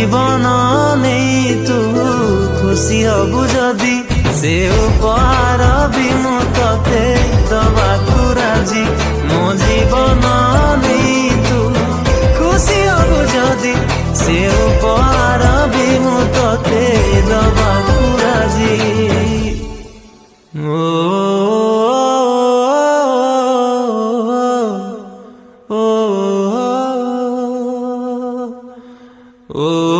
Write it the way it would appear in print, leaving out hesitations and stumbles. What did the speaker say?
जीवन नहीं तू खुशी हबु जदि से उपहार भी मु तते दबाकु राजी मो जीवन नहीं तू खुशी हबु जदि से उपहार भी मु तते दबाकु राजी ओ ओ